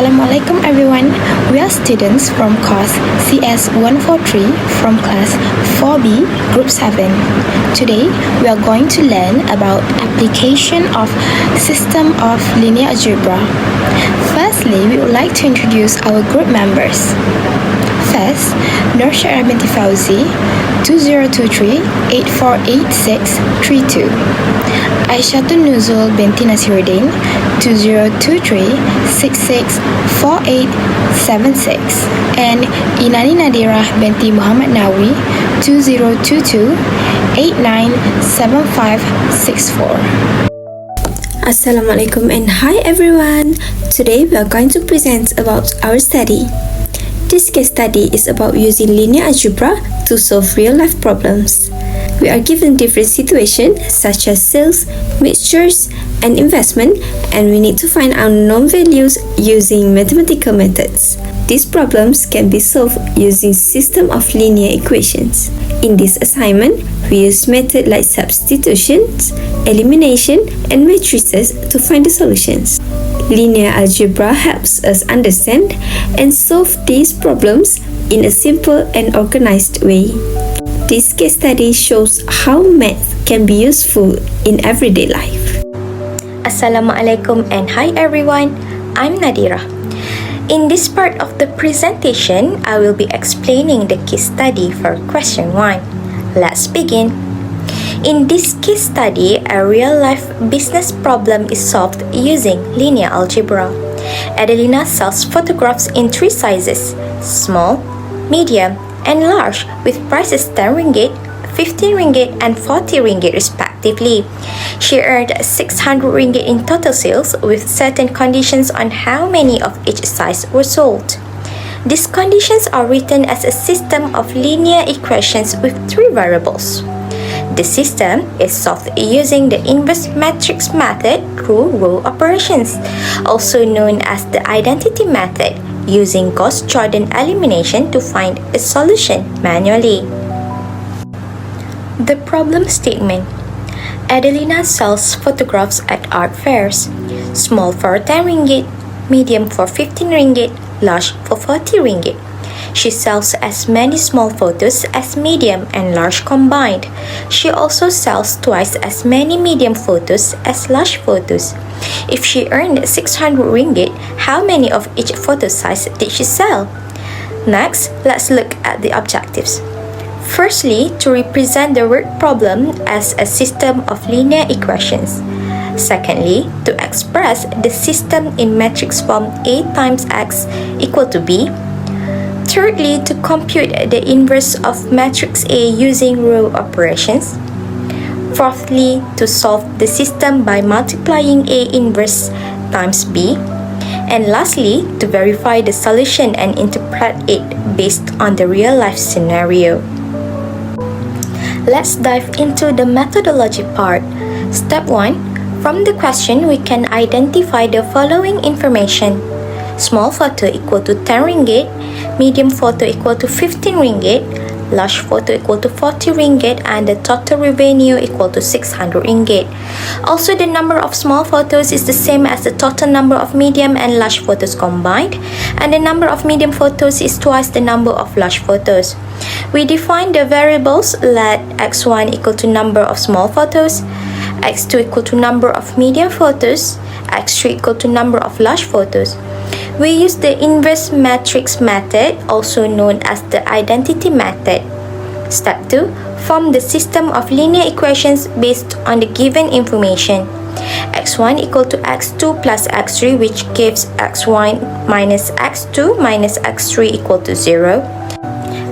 Assalamualaikum everyone. We are students from course CS143 from class 4B group 7. Today we are going to learn about application of system of linear algebra. Firstly, we would like to introduce our group members. First, Nur Syarah binti Fauzi, 2023-848632. Aishatun Nuzul binti Nasiruddin, 2023-664876. And Inani Nadirah binti Muhammad Nawi, 2022-897564. Assalamualaikum and hi everyone. Today we are going to present about our study. This case study is about using linear algebra to solve real-life problems. We are given different situations such as sales, mixtures, and investment, and we need to find unknown values using mathematical methods. These problems can be solved using system of linear equations. In this assignment, we use methods like substitutions, elimination, and matrices to find the solutions. Linear algebra helps us understand and solve these problems in a simple and organized way. This case study shows how math can be useful in everyday life. Assalamualaikum and hi everyone, I'm Nadira. In this part of the presentation, I will be explaining the case study for question 1. Let's begin. In this case study, a real-life business problem is solved using linear algebra. Adelina sells photographs in 3 sizes: small, medium, and large, with prices 10 ringgit, 15 ringgit, and 40 ringgit respectively. She earned 600 ringgit in total sales, with certain conditions on how many of each size were sold. These conditions are written as a system of linear equations with 3 variables. The system is solved using the inverse matrix method through row operations, also known as the identity method, using Gauss-Jordan elimination to find a solution manually. The problem statement: Adelina sells photographs at art fairs. Small for 10 ringgit, medium for 15 ringgit, large for 40 ringgit. She sells as many small photos as medium and large combined. She also sells twice as many medium photos as large photos. If she earned 600 ringgit, how many of each photo size did she sell? Next, let's look at the objectives. Firstly, to represent the word problem as a system of linear equations. Secondly, to express the system in matrix form A times X equal to B. Thirdly, to compute the inverse of matrix A using row operations. Fourthly, to solve the system by multiplying A inverse times B. And lastly, to verify the solution and interpret it based on the real-life scenario. Let's dive into the methodology part. Step 1. From the question, we can identify the following information. Small photo equal to 10 ringgit, medium photo equal to 15 ringgit, large photo equal to 40 ringgit, and the total revenue equal to 600 ringgit. Also, the number of small photos is the same as the total number of medium and large photos combined, and the number of medium photos is twice the number of large photos. We define the variables. Let x1 equal to number of small photos, x2 equal to number of medium photos, x3 equal to number of large photos. We use the inverse matrix method, also known as the identity method. Step 2. Form the system of linear equations based on the given information. x1 equal to x2 plus x3, which gives x1 minus x2 minus x3 equal to 0.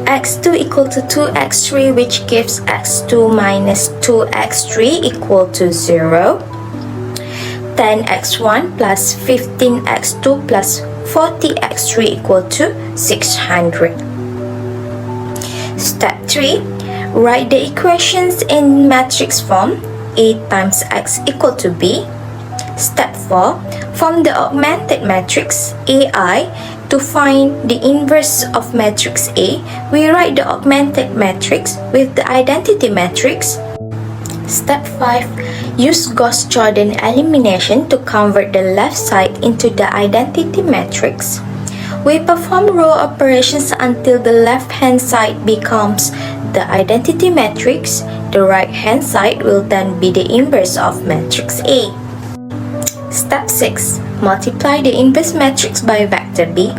x2 equal to 2x3, which gives x2 minus 2x3 equal to 0. 10x1 plus 15x2 plus 40x3 equal to 600. Step 3. Write the equations in matrix form. A times x equal to b. Step 4. Form the augmented matrix AI. To find the inverse of matrix A, we write the augmented matrix with the identity matrix. Step 5. Use Gauss-Jordan elimination to convert the left side into the identity matrix. We perform row operations until the left-hand side becomes the identity matrix. The right-hand side will then be the inverse of matrix A. Step 6. Multiply the inverse matrix by vector B.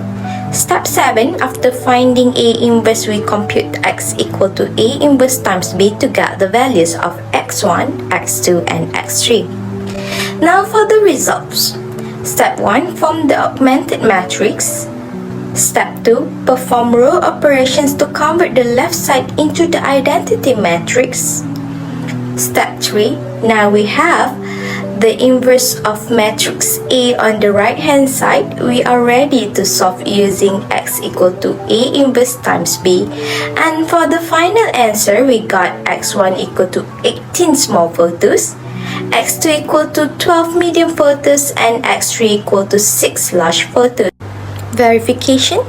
Step 7. After finding A inverse, we compute X equal to A inverse times B to get the values of X1, X2, and X3. Now for the results. Step 1. Form the augmented matrix. Step 2. Perform row operations to convert the left side into the identity matrix. Step 3. Now we have the inverse of matrix A on the right hand side. We are ready to solve using X equal to A inverse times B. And for the final answer, we got X1 equal to 18 small photos, X2 equal to 12 medium photos, and X3 equal to 6 large photos. Verification: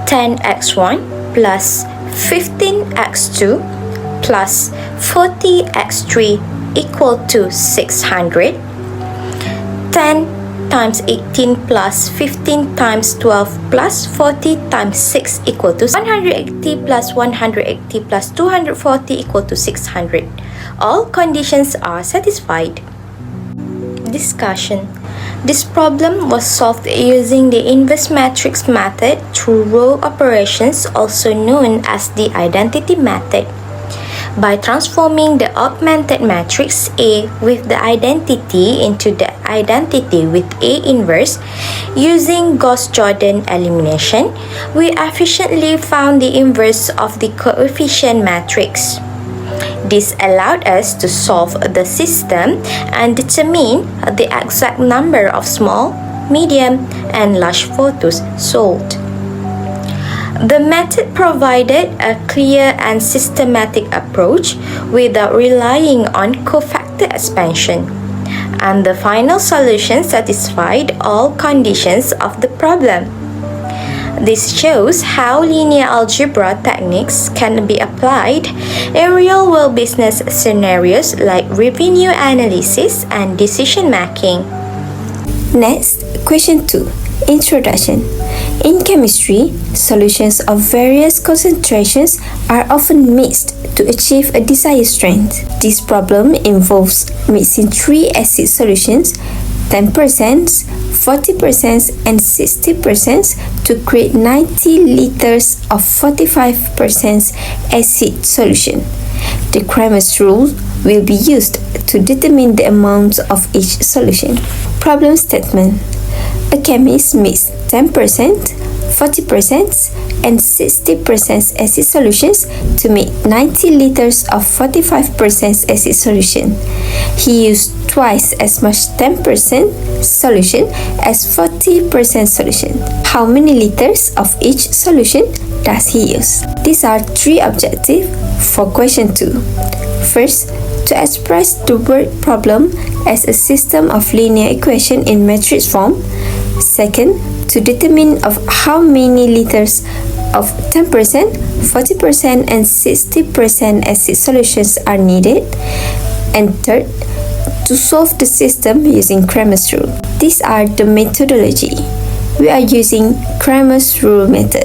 10x1 plus 15x2 plus 40x3 equal to 600. 10 times 18 plus 15 times 12 plus 40 times 6 equal to 180 plus 180 plus 240 equal to 600. All conditions are satisfied. Discussion: this problem was solved using the inverse matrix method through row operations, also known as the identity method. By transforming the augmented matrix A with the identity into the identity with A inverse using Gauss-Jordan elimination, we efficiently found the inverse of the coefficient matrix. This allowed us to solve the system and determine the exact number of small, medium, and large photos sold. The method provided a clear and systematic approach without relying on cofactor expansion, and the final solution satisfied all conditions of the problem. This shows how linear algebra techniques can be applied in real-world business scenarios like revenue analysis and decision making. Next, question 2. Introduction. In chemistry, solutions of various concentrations are often mixed to achieve a desired strength. This problem involves mixing 3 acid solutions, 10%, 40%, and 60% to create 90 liters of 45% acid solution. The Cramer's rule will be used to determine the amount of each solution. Problem statement. A chemist mixed 10%, 40%, and 60% acid solutions to make 90 liters of 45% acid solution. He used twice as much 10% solution as 40% solution. How many liters of each solution does he use? These are 3 objectives for question 2. First, to express the word problem as a system of linear equation in matrix form. Second, to determine of how many liters of 10%, 40%, and 60% acid solutions are needed. And third, to solve the system using Cramer's rule. These are the methodology. We are using Cramer's rule method.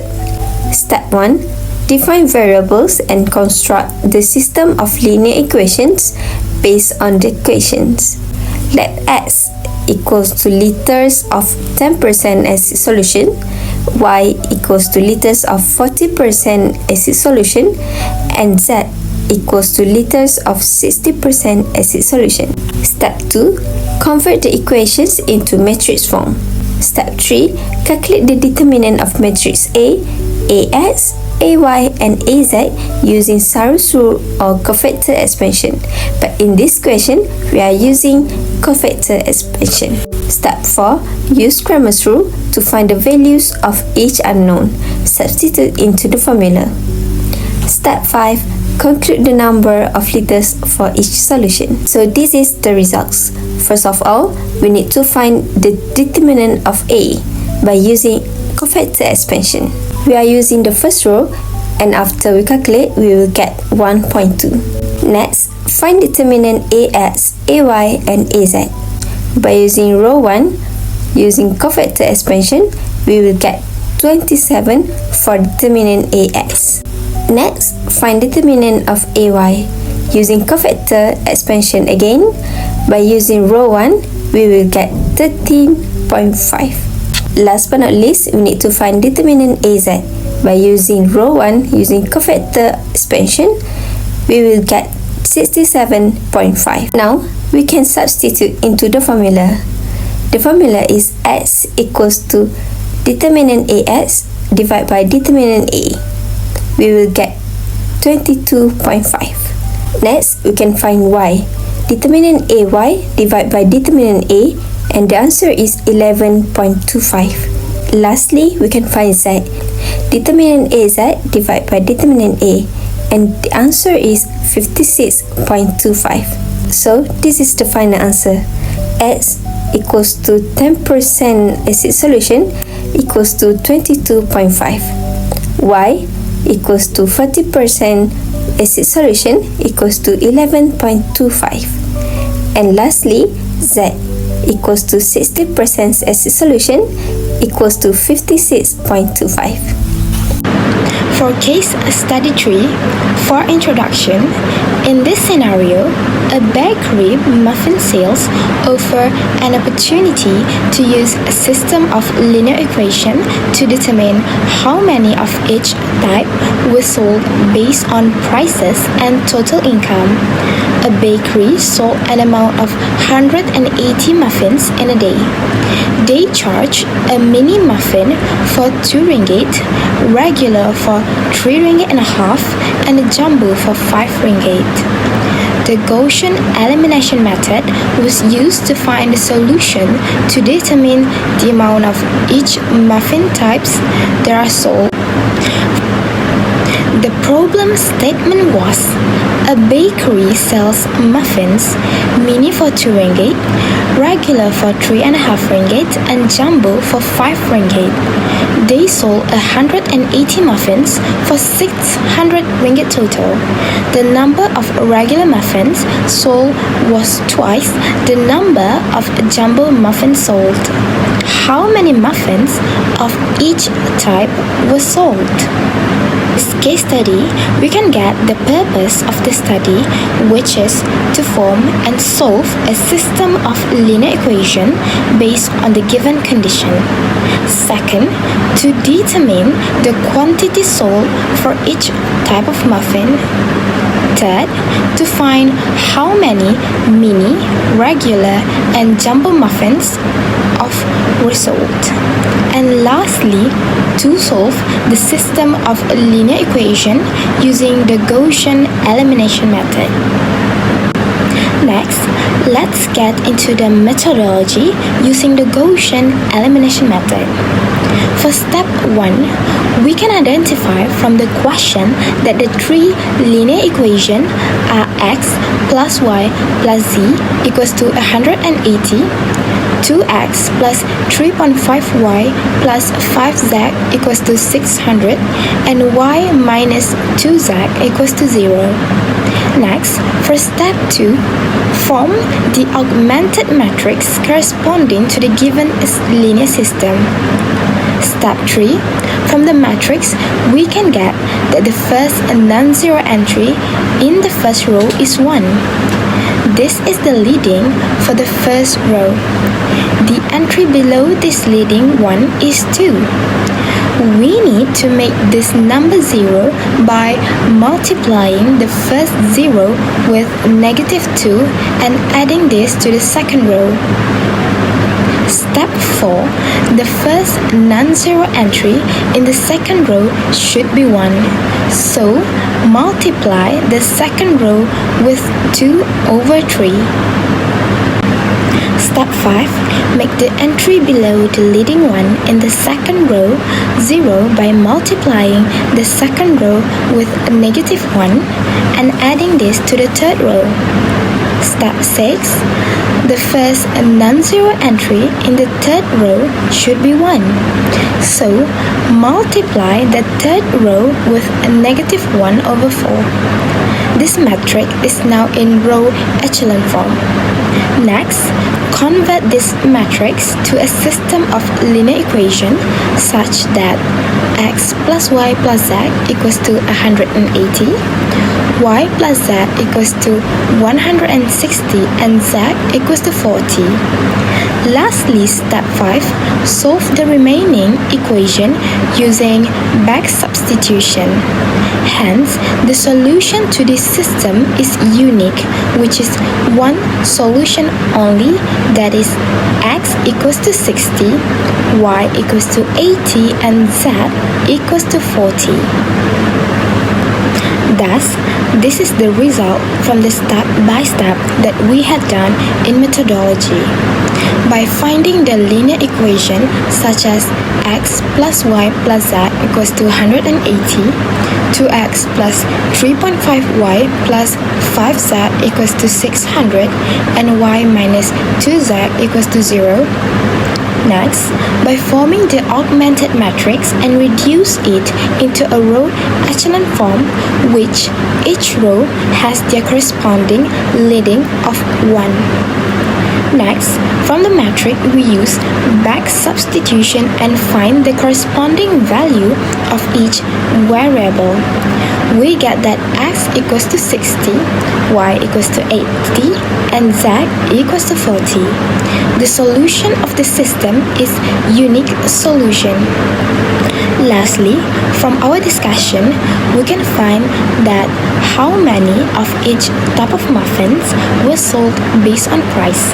Step 1. Define variables and construct the system of linear equations based on the equations. Let X equals to liters of 10% acid solution, Y equals to liters of 40% acid solution, and Z equals to liters of 60% acid solution. Step 2. Convert the equations into matrix form. Step 3. Calculate the determinant of matrix A, AX, AY, and AZ using Sarus rule or cofactor expansion. But in this question, we are using cofactor expansion. Step 4. Use Cramer's rule to find the values of each unknown. Substitute into the formula. Step 5. Conclude the number of liters for each solution. So this is the results. First of all, we need to find the determinant of A by using cofactor expansion. We are using the first row, and after we calculate, we will get 1.2. Next, find determinant AX, AY, and AZ. By using row 1, Using cofactor expansion, we will get 27 for determinant AX. Next, find determinant of AY. Using cofactor expansion again, by using row 1, we will get 13.5. Last but not least, we need to find determinant AZ. By using row 1 using cofactor expansion, we will get 67.5. Now, we can substitute into the formula. The formula is X equals to determinant AX divided by determinant A. We will get 22.5. Next, we can find Y. Determinant AY divided by determinant A, and the answer is 11.25. Lastly, we can find Z. Determinant AZ divided by determinant A, and the answer is 56.25. So, this is the final answer. X equals to 10% acid solution equals to 22.5. Y equals to 40% acid solution equals to 11.25. And lastly, Z equals to 60% acid solution equals to 56.25. For case study 3, for introduction, in this scenario, a bakery muffin sales offer an opportunity to use a system of linear equation to determine how many of each type were sold based on prices and total income. A bakery sold an amount of 180 muffins in a day. They charge a mini muffin for 2 ringgit, regular for 3 ringgit and a half, and a jumbo for 5 ringgit. The Gaussian elimination method was used to find the solution to determine the amount of each muffin types that are sold. The problem statement was, a bakery sells muffins, mini for 2 ringgit, regular for 3.5 ringgit, and jumbo for 5 ringgit. They sold 180 muffins for 600 ringgit total. The number of regular muffins sold was twice the number of jumbo muffins sold. How many muffins of each type were sold? This case study, we can get the purpose of the study, which is to form and solve a system of linear equation based on the given condition. Second, to determine the quantity sold for each type of muffin. Third, to find how many mini, regular, and jumbo muffins were sold. And lastly, to solve the system of a linear equation using the Gaussian elimination method. Next, let's get into the methodology using the Gaussian elimination method. For step 1, we can identify from the question that the 3 linear equations are x plus y plus z equals to 180, 2x plus 3.5y plus 5z equals to 600, and y minus 2z equals to 0. Next, for step 2, form the augmented matrix corresponding to the given linear system. Step 3, from the matrix, we can get that the first non-zero entry in the first row is 1. This is the leading for the first row. The entry below this leading one is 2. We need to make this number 0 by multiplying the first 0 with negative 2 and adding this to the second row. Step 4. The first non-zero entry in the second row should be 1. So, multiply the second row with 2 over 3. Step 5. Make the entry below the leading one in the second row 0 by multiplying the second row with negative 1 and adding this to the third row. Step 6. The first non-zero entry in the third row should be 1. So, multiply the third row with negative 1 over 4. This metric is now in row echelon form. Next, convert this matrix to a system of linear equation such that x plus y plus z equals to 180, y plus z equals to 160, and z equals to 40. Lastly, step 5, solve the remaining equation using back substitution. Hence, the solution to this system is unique, which is one solution only, that is x equals to 60, y equals to 80, and z equals to 40. Thus, this is the result from the step-by-step that we had done in methodology. By finding the linear equation such as x plus y plus z equals to 180, 2x plus 3.5y plus 5z equals to 600, and y minus 2z equals to 0. Next, by forming the augmented matrix and reduce it into a row echelon form, which each row has their corresponding leading of 1. Next, from the matrix we use back substitution and find the corresponding value of each variable. We get that x equals to 60, y equals to 80, and z equals to 40. The solution of the system is unique solution. Lastly, from our discussion, we can find that how many of each type of muffins were sold based on price.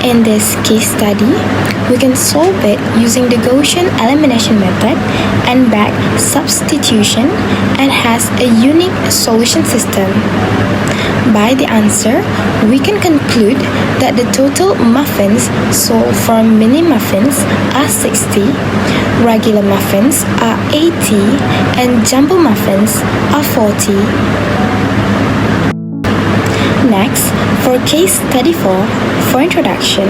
In this case study, we can solve it using the Gaussian elimination method and back substitution and has a unique solution system. By the answer, we can conclude that the total muffins sold for mini muffins are 60, regular muffins are 80, and jumbo muffins are 40. Next, for case study 4, for introduction,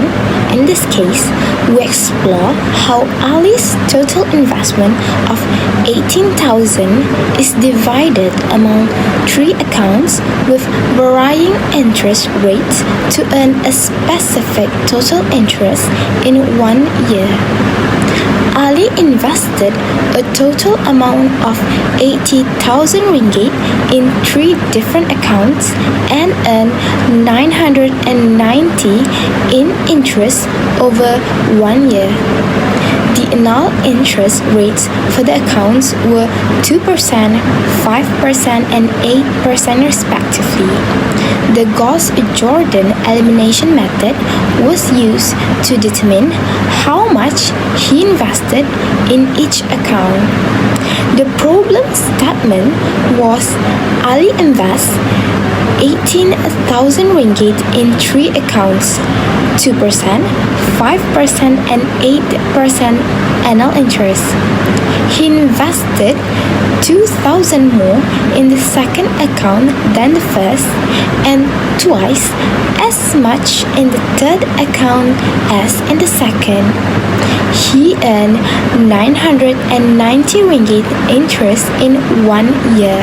in this case, we explore how Ali's total investment of 18,000 is divided among 3 accounts with varying interest rates to earn a specific total interest in 1 year. Ali invested a total amount of 80,000 ringgit in 3 different accounts and earned 990 in interest over 1 year. The annual interest rates for the accounts were 2%, 5%, and 8% respectively. The Gauss-Jordan elimination method was used to determine how much he invested in each account. The problem statement was Ali invests 18,000 ringgit in 3 accounts, 2%, 5%, and 8% annual interest. He invested 2,000 more in the second account than the first, and twice as much in the third account as in the second. He earned 990 ringgit interest in 1 year.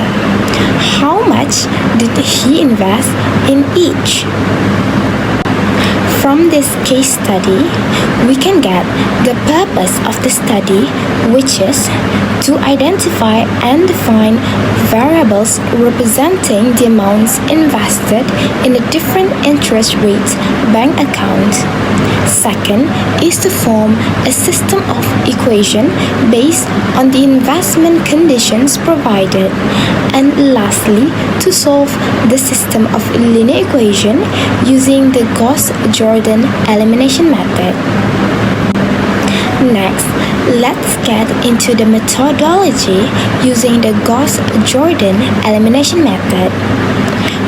How much did he invest in each? From this case study, we can get the purpose of the study, which is to identify and define variables representing the amounts invested in the different interest rates bank accounts. Second is to form a system of equation based on the investment conditions provided. And lastly, to solve the system of linear equation using the Gauss-Jordan elimination method. Next, let's get into the methodology using the Gauss-Jordan elimination method.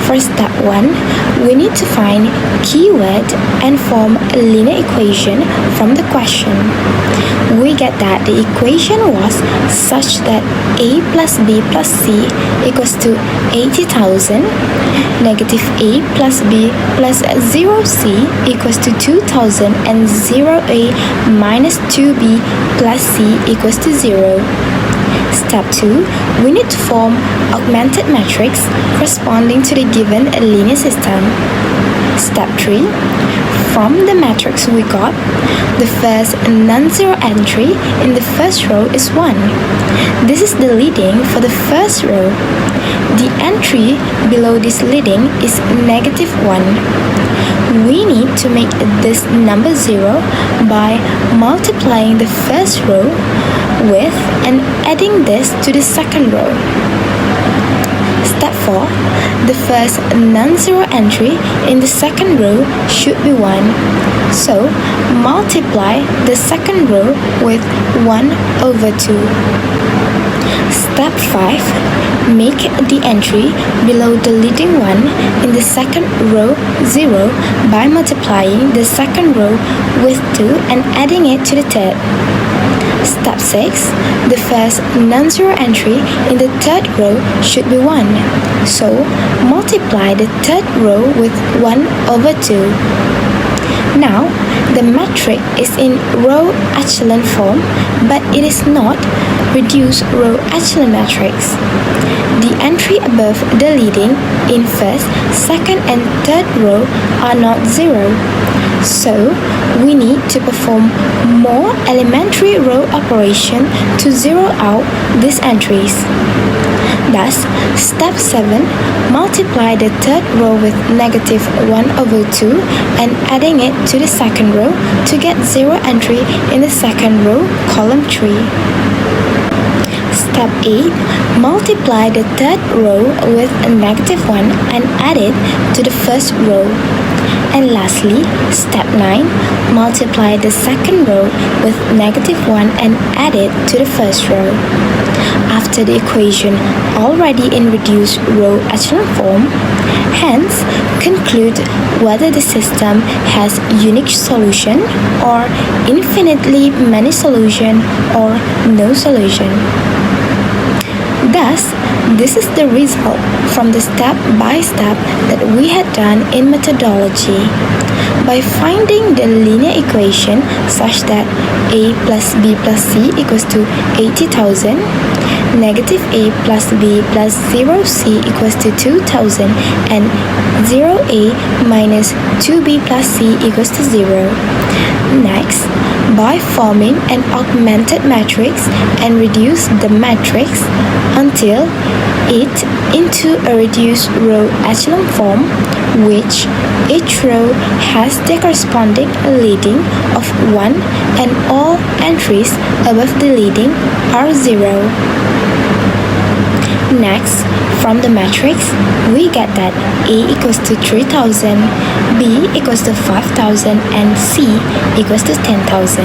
For step 1, we need to find keyword and form a linear equation from the question. We get that the equation was such that a plus b plus c equals to 80,000, negative a plus b plus 0c equals to 2,000, and 0a minus 2b plus c equals to 0. Step 2, we need to form augmented matrix corresponding to the given linear system. Step 3, from the matrix we got, the first non-zero entry in the first row is 1. This is the leading for the first row. The entry below this leading is negative 1. We need to make this number 0 by multiplying the first row with and adding this to the second row. Step 4. The first non-zero entry in the second row should be 1. So, multiply the second row with 1 over 2. Step 5. Make the entry below the leading one in the second row 0 by multiplying the second row with 2 and adding it to the third. Step 6. The first non-zero entry in the third row should be 1. So, multiply the third row with 1 over 2. Now, the matrix is in row echelon form, but it is not reduced row echelon matrix. The entry above the leading in first, second and third row are not 0. So, we need to perform more elementary row operation to zero out these entries. Thus, step 7, multiply the third row with negative 1 over 2 and adding it to the second row to get 0 entry in the second row, column 3. Step 8. Multiply the third row with a negative 1 and add it to the first row. And lastly, step 9. Multiply the second row with negative 1 and add it to the first row. After the equation already in reduced row echelon form, hence conclude whether the system has unique solution or infinitely many solution or no solution. Thus, this is the result from the step-by-step that we had done in methodology. By finding the linear equation such that a plus b plus c equals to 80,000, negative a plus b plus 0c equals to 2,000, and 0a minus 2b plus c equals to 0. Next, by forming an augmented matrix and reduce the matrix until it into a reduced row echelon form, which each row has the corresponding leading of 1 and all entries above the leading are 0. Next, from the matrix, we get that A equals to 3,000, B equals to 5,000, and C equals to 10,000.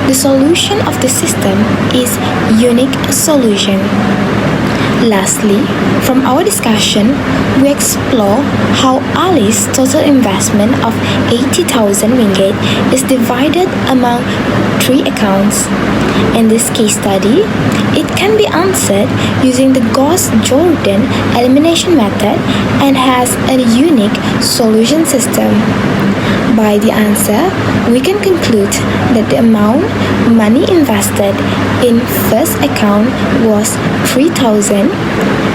The solution of the system is unique solution. Lastly, from our discussion, we explore how Ali's total investment of 80,000 ringgit is divided among 3 accounts. In this case study, it can be answered using the Gauss-Jordan elimination method and has a unique solution system. By the answer, we can conclude that the amount money invested in first account was 3,000,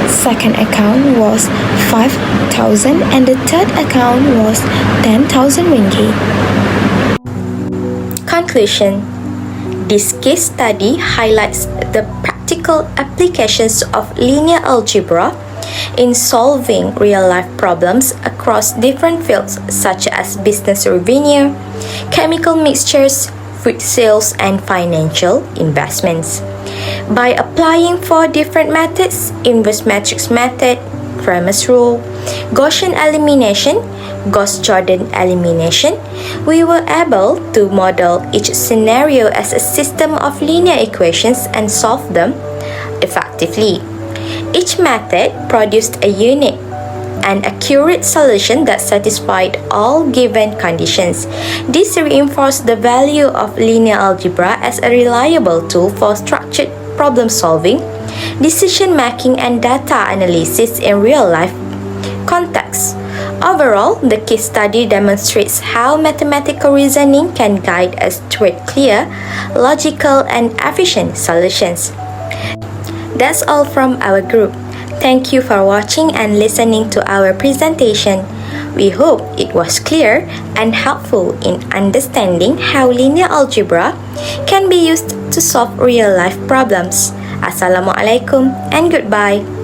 second account was 5,000, and the third account was 10,000 ringgit. Conclusion. This case study highlights the practical applications of linear algebra in solving real-life problems across different fields such as business revenue, chemical mixtures, food sales, and financial investments. By applying 4 different methods: inverse matrix method, Cramer's rule, Gaussian elimination, Gauss-Jordan elimination, we were able to model each scenario as a system of linear equations and solve them effectively. Each method produced a unique and accurate solution that satisfied all given conditions. This reinforced the value of linear algebra as a reliable tool for structured problem solving, decision making, and data analysis in real-life contexts. Overall, the case study demonstrates how mathematical reasoning can guide us toward clear, logical, and efficient solutions. That's all from our group. Thank you for watching and listening to our presentation. We hope it was clear and helpful in understanding how linear algebra can be used to solve real-life problems. Assalamualaikum and goodbye.